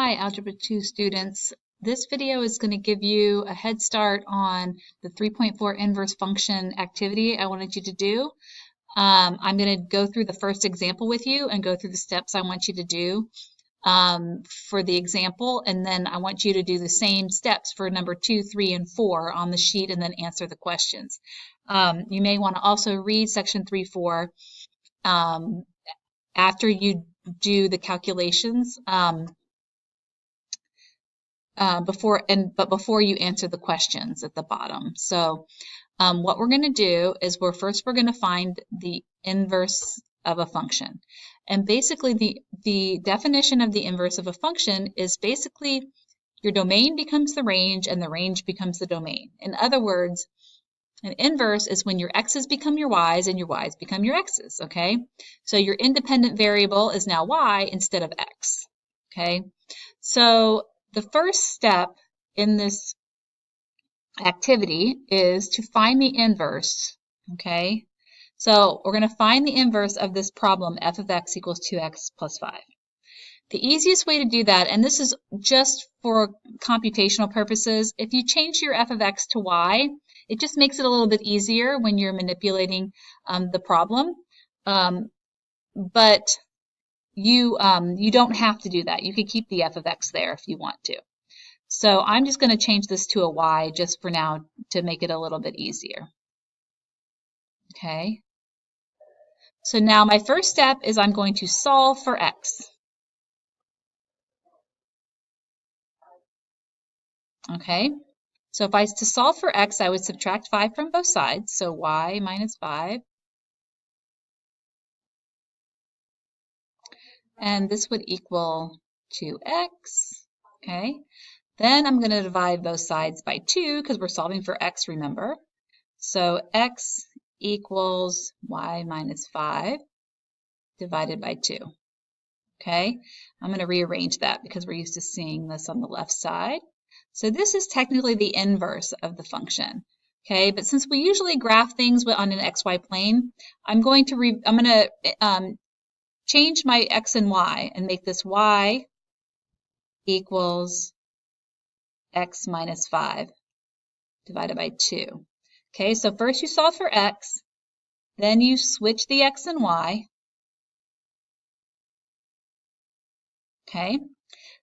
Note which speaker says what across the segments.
Speaker 1: Hi, Algebra 2 students. This video is going to give you a head start on the 3.4 inverse function activity I wanted you to do. I'm going to go through the first example with you and go through the steps I want you to do for the example, and then I want you to do the same steps for number 2, 3, and 4 on the sheet and then answer the questions. You may want to also read section 3, 4 after you do the calculations. Before you answer the questions at the bottom. So what we're going to do is we're going to find the inverse of a function. And basically the definition of the inverse of a function is basically your domain becomes the range and the range becomes the domain. In other words, an inverse is when your x's become your y's and your y's become your x's, okay? So your independent variable is now y instead of x, okay? So the first step in this activity is to find the inverse, okay? So we're going to find the inverse of this problem, f of x equals 2x plus 5. The easiest way to do that, and this is just for computational purposes, if you change your f of x to y, it just makes it a little bit easier when you're manipulating the problem. But you don't have to do that. You can keep the f of x there if you want to. So I'm just going to change this to a y just for now to make it a little bit easier. Okay. So now my first step is I'm going to solve for x. Okay. So if I was to solve for x, I would subtract 5 from both sides. So y minus 5. And this would equal 2x. Okay. Then I'm going to divide both sides by 2 because we're solving for x, remember. So x equals y minus 5 divided by 2. Okay, I'm going to rearrange that because we're used to seeing this on the left side. So this is technically the inverse of the function. Okay, but since we usually graph things on an xy plane, I'm going to change my x and y and make this y equals x minus 5 divided by 2. Okay, so first you solve for x, then you switch the x and y. Okay,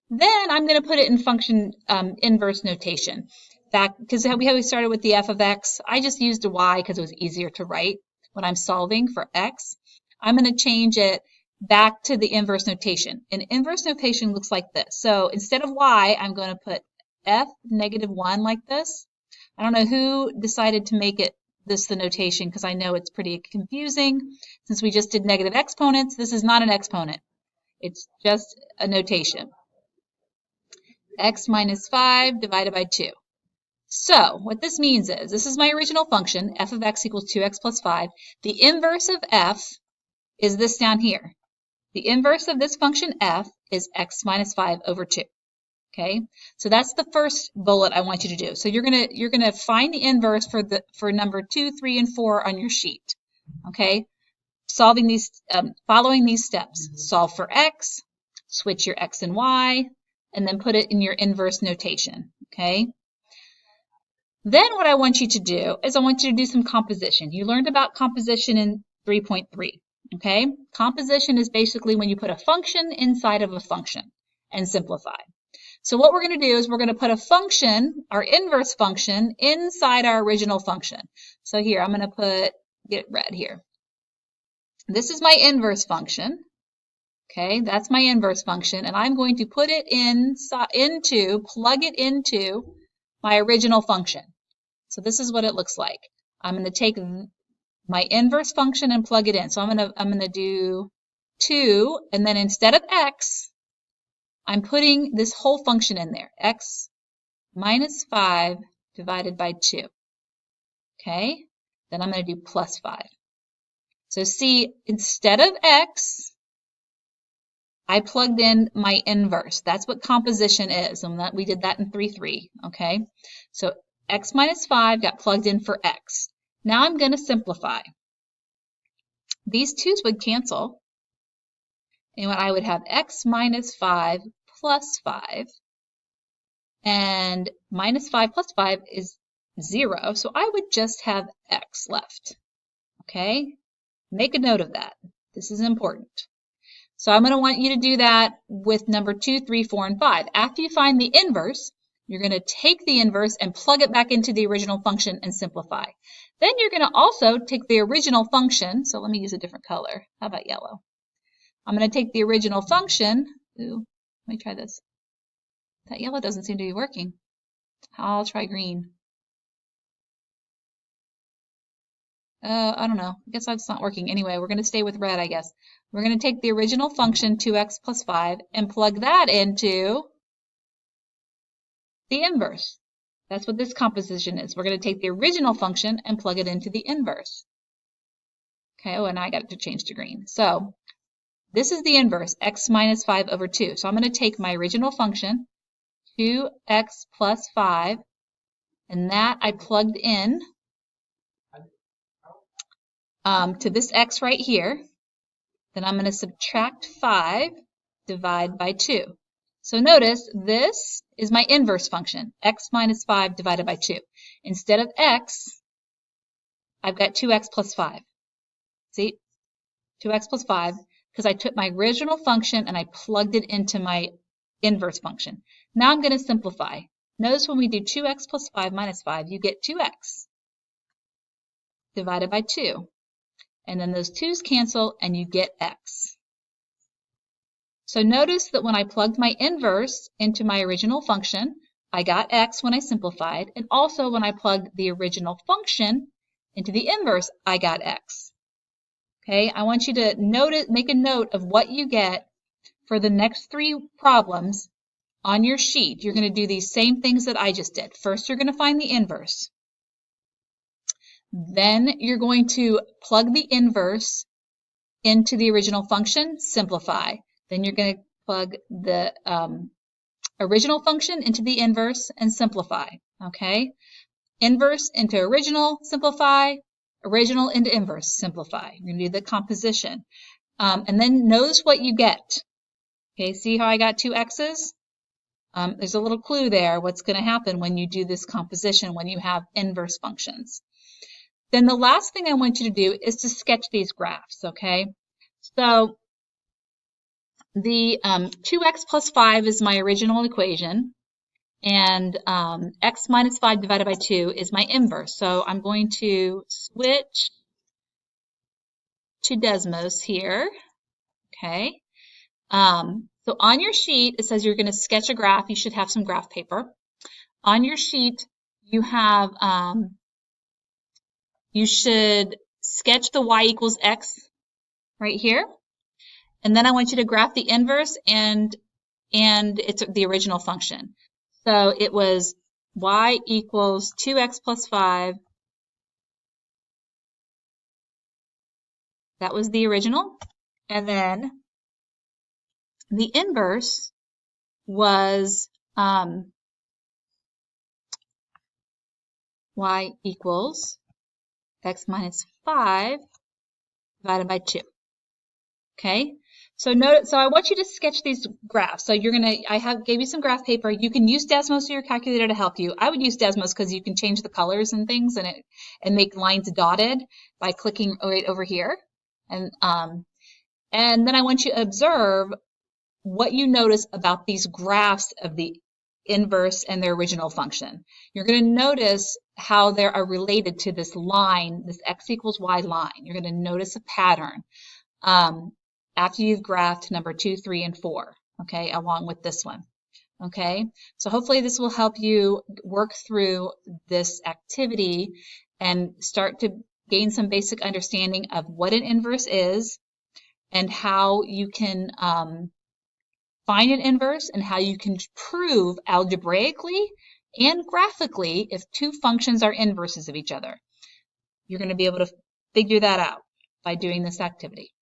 Speaker 1: then I'm going to put it in function inverse notation. Because we started with the f of x, I just used a y because it was easier to write when I'm solving for x. I'm going to change it back to the inverse notation. And inverse notation looks like this. So instead of y, I'm going to put f negative 1 like this. I don't know who decided to make it the notation because I know it's pretty confusing. Since we just did negative exponents, this is not an exponent. It's just a notation. X minus 5 divided by 2. So what this means is, this is my original function, f of x equals 2x plus 5. The inverse of f is this down here. The inverse of this function f is x minus 5 over 2. Okay, so that's the first bullet I want you to do. So you're gonna find the inverse for number 2, 3, and 4 on your sheet. Okay, following these steps. Solve for x, switch your x and y, and then put it in your inverse notation. Okay. Then what I want you to do is I want you to do some composition. You learned about composition in 3.3. Okay, composition is basically when you put a function inside of a function and simplify. So what we're going to do is we're going to put a function, our inverse function, inside our original function. So here, I'm going to get red here. This is my inverse function. Okay, that's my inverse function, and I'm going to put it plug it into my original function. So this is what it looks like. I'm going to take my inverse function and plug it in. So I'm going to do 2, and then instead of x, I'm putting this whole function in there, x minus 5 divided by 2. Okay, then I'm going to do plus 5. So see, instead of x, I plugged in my inverse. That's what composition is, and we did that in 3.3. Okay, so x minus 5 got plugged in for x. Now I'm going to simplify. These 2's would cancel, and I would have x minus 5 plus 5. And minus 5 plus 5 is 0, so I would just have x left. Okay? Make a note of that. This is important. So I'm going to want you to do that with number 2, 3, 4, and 5. After you find the inverse, you're going to take the inverse and plug it back into the original function and simplify. Then you're going to also take the original function. So let me use a different color. How about yellow? I'm going to take the original function. Ooh, let me try this. That yellow doesn't seem to be working. I'll try green. I don't know. I guess that's not working. Anyway, we're going to stay with red, I guess. We're going to take the original function, 2x plus 5, and plug that into the inverse. That's what this composition is. We're going to take the original function and plug it into the inverse. Okay, oh, and I got it to change to green. So this is the inverse, x minus 5 over 2. So I'm going to take my original function, 2x plus 5, and that I plugged in to this x right here. Then I'm going to subtract 5, divide by 2. So notice this is my inverse function, x minus 5 divided by 2. Instead of x, I've got 2x plus 5. See? 2x plus 5, because I took my original function and I plugged it into my inverse function. Now I'm going to simplify. Notice when we do 2x plus 5 minus 5, you get 2x divided by 2. And then those 2's cancel and you get x. So notice that when I plugged my inverse into my original function, I got x when I simplified, and also when I plugged the original function into the inverse, I got x. Okay, I want you to make a note of what you get for the next 3 problems on your sheet. You're going to do these same things that I just did. First, you're going to find the inverse. Then you're going to plug the inverse into the original function, simplify. Then you're going to plug the original function into the inverse and simplify. Okay? Inverse into original, simplify. Original into inverse, simplify. You're going to do the composition. And then notice what you get. Okay, see how I got 2 x's? There's a little clue there, what's going to happen when you do this composition, when you have inverse functions. Then the last thing I want you to do is to sketch these graphs, okay? So the 2x plus 5 is my original equation, and x minus 5 divided by 2 is my inverse. So I'm going to switch to Desmos here, okay? So on your sheet, it says you're going to sketch a graph. You should have some graph paper. On your sheet, you have, you should sketch the y equals x right here. And then I want you to graph the inverse and it's the original function. So it was y equals 2x plus 5. That was the original. And then the inverse was y equals x minus 5 divided by 2. Okay? So I want you to sketch these graphs. So I gave you some graph paper. You can use Desmos or your calculator to help you. I would use Desmos because you can change the colors and things and make lines dotted by clicking right over here. And then I want you to observe what you notice about these graphs of the inverse and their original function. You're going to notice how they are related to this line, this x equals y line. You're going to notice a pattern after you've graphed number 2, 3, and 4, okay, along with this one, okay? So hopefully this will help you work through this activity and start to gain some basic understanding of what an inverse is and how you can find an inverse and how you can prove algebraically and graphically if 2 functions are inverses of each other. You're going to be able to figure that out by doing this activity.